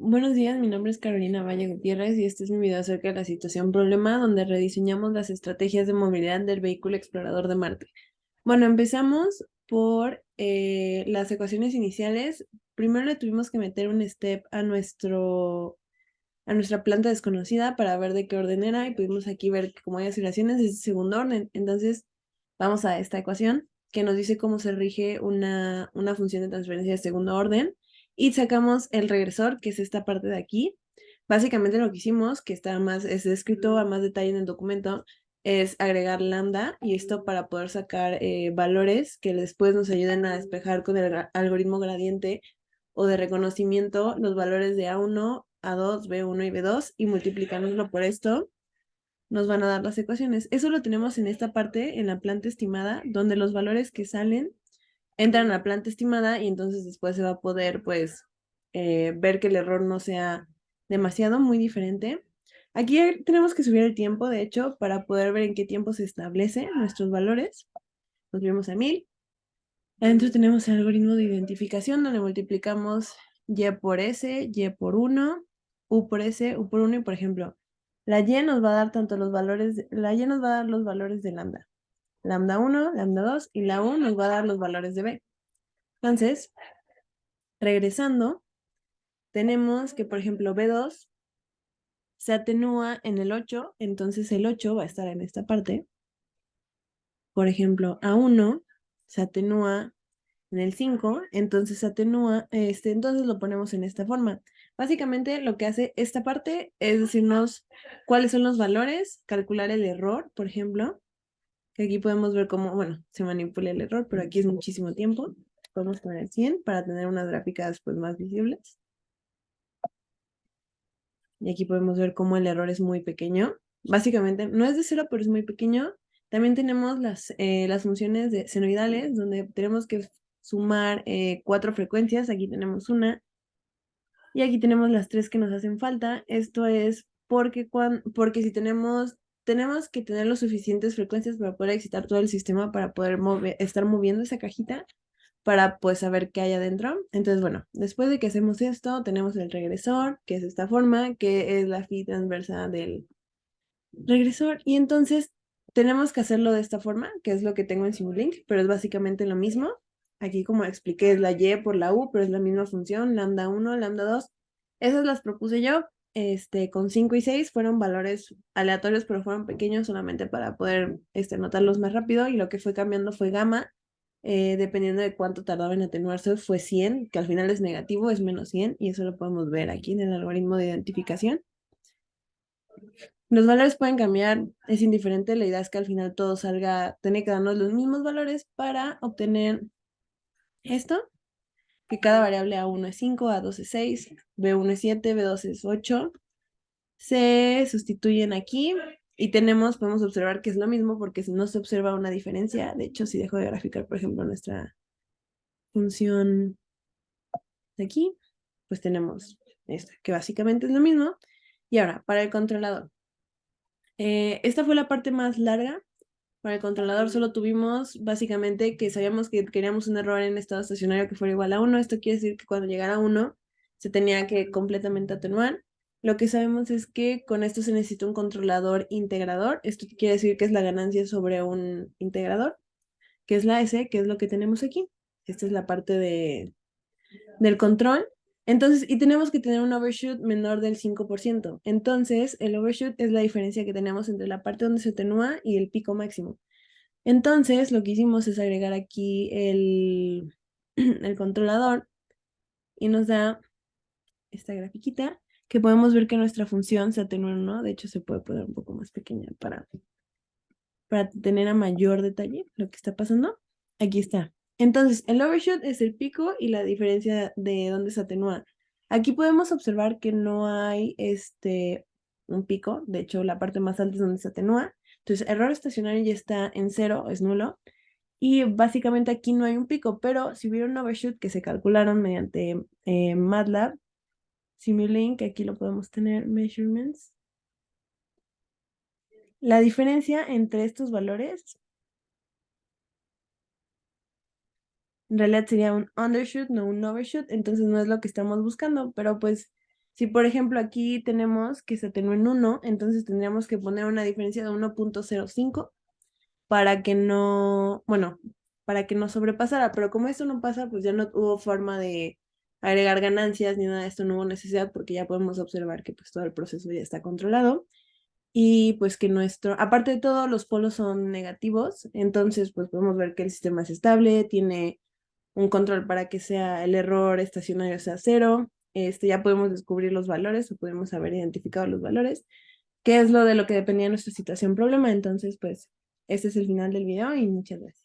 Buenos días, mi nombre es Carolina Valle Gutiérrez y este es mi video acerca de la situación problema donde rediseñamos las estrategias de movilidad del vehículo explorador de Marte. Bueno, empezamos por las ecuaciones iniciales. Primero le tuvimos que meter un step a nuestra planta desconocida para ver de qué orden era y pudimos aquí ver que como hay oscilaciones es de segundo orden. Entonces vamos a esta ecuación que nos dice cómo se rige una función de transferencia de segundo orden y sacamos el regresor, que es esta parte de aquí. Básicamente lo que hicimos, que es descrito a más detalle en el documento, es agregar lambda y esto para poder sacar valores que después nos ayuden a despejar con el algoritmo gradiente o de reconocimiento los valores de A1, A2, B1 y B2 y multiplicándolo por esto nos van a dar las ecuaciones. Eso lo tenemos en esta parte, en la planta estimada, donde los valores que salen entran a la planta estimada y entonces después se va a poder, pues, ver que el error no sea demasiado, muy diferente. Aquí tenemos que subir el tiempo, de hecho, para poder ver en qué tiempo se establecen nuestros valores. Los vemos a 1000. Adentro tenemos el algoritmo de identificación, donde multiplicamos y por s, y por 1, u por s, u por 1, y por ejemplo, la y nos va a dar tanto los valores, la y nos va a dar los valores de lambda. Lambda 1, lambda 2, y la u nos va a dar los valores de b. Entonces, regresando, tenemos que, por ejemplo, B2 se atenúa en el 8, entonces el 8 va a estar en esta parte. Por ejemplo, A1 se atenúa en el 5, entonces se atenúa, entonces lo ponemos en esta forma. Básicamente lo que hace esta parte es decirnos cuáles son los valores, calcular el error, por ejemplo, que aquí podemos ver cómo, bueno, se manipula el error, pero aquí es muchísimo tiempo. Podemos poner 100 para tener unas gráficas pues más visibles. Y aquí podemos ver cómo el error es muy pequeño. Básicamente, no es de cero, pero es muy pequeño. También tenemos las funciones senoidales, donde tenemos que sumar 4 frecuencias. Aquí tenemos una. Y aquí tenemos las 3 que nos hacen falta. Esto es porque si tenemos que tener las suficientes frecuencias para poder excitar todo el sistema, para poder estar moviendo esa cajita para pues saber qué hay adentro. Entonces, bueno, después de que hacemos esto, tenemos el regresor, que es esta forma, que es la phi transversa del regresor. Y entonces tenemos que hacerlo de esta forma, que es lo que tengo en Simulink, pero es básicamente lo mismo. Aquí, como expliqué, es la y por la u, pero es la misma función, lambda 1, lambda 2. Esas las propuse yo. Con 5 y 6 fueron valores aleatorios, pero fueron pequeños solamente para poder notarlos más rápido. Y lo que fue cambiando fue gamma, dependiendo de cuánto tardaba en atenuarse, fue 100, que al final es negativo, es menos 100, y eso lo podemos ver aquí en el algoritmo de identificación. Los valores pueden cambiar, es indiferente, la idea es que al final todo salga, tiene que darnos los mismos valores para obtener esto, que cada variable A1 es 5, A2 es 6, B1 es 7, B2 es 8, se sustituyen aquí y podemos observar que es lo mismo porque no se observa una diferencia. De hecho, si dejo de graficar, por ejemplo, nuestra función de aquí, pues tenemos esta, que básicamente es lo mismo. Y ahora, para el controlador. Esta fue la parte más larga. Para el controlador solo tuvimos básicamente que sabíamos que queríamos un error en estado estacionario que fuera igual a 1. Esto quiere decir que cuando llegara a 1 se tenía que completamente atenuar. Lo que sabemos es que con esto se necesita un controlador integrador. Esto quiere decir que es la ganancia sobre un integrador, que es la S, que es lo que tenemos aquí. Esta es la parte del control. Entonces, y tenemos que tener un overshoot menor del 5%. Entonces, el overshoot es la diferencia que tenemos entre la parte donde se atenúa y el pico máximo. Entonces, lo que hicimos es agregar aquí el controlador y nos da esta grafiquita que podemos ver que nuestra función se atenúa en 1. De hecho, se puede poner un poco más pequeña para tener a mayor detalle lo que está pasando. Aquí está. Entonces, el overshoot es el pico y la diferencia de dónde se atenúa. Aquí podemos observar que no hay un pico. De hecho, la parte más alta es donde se atenúa. Entonces, error estacionario ya está en 0, es nulo. Y básicamente aquí no hay un pico, pero si hubiera un overshoot que se calcularon mediante MATLAB, Simulink, aquí lo podemos tener, measurements. La diferencia entre estos valores en realidad sería un undershoot, no un overshoot, entonces no es lo que estamos buscando, pero pues Si por ejemplo aquí tenemos que se atenúa en 1, entonces tendríamos que poner una diferencia de 1.05 para que no, bueno, para que no sobrepasara, pero como esto no pasa, pues ya no hubo forma de agregar ganancias ni nada de esto, no hubo necesidad porque ya podemos observar que pues todo el proceso ya está controlado y pues que aparte de todo, los polos son negativos, entonces pues podemos ver que el sistema es estable, tiene un control para que sea el error estacionario sea cero, ya podemos descubrir los valores o podemos haber identificado los valores, que es lo de lo que dependía nuestra situación problema, entonces pues este es el final del video y muchas gracias.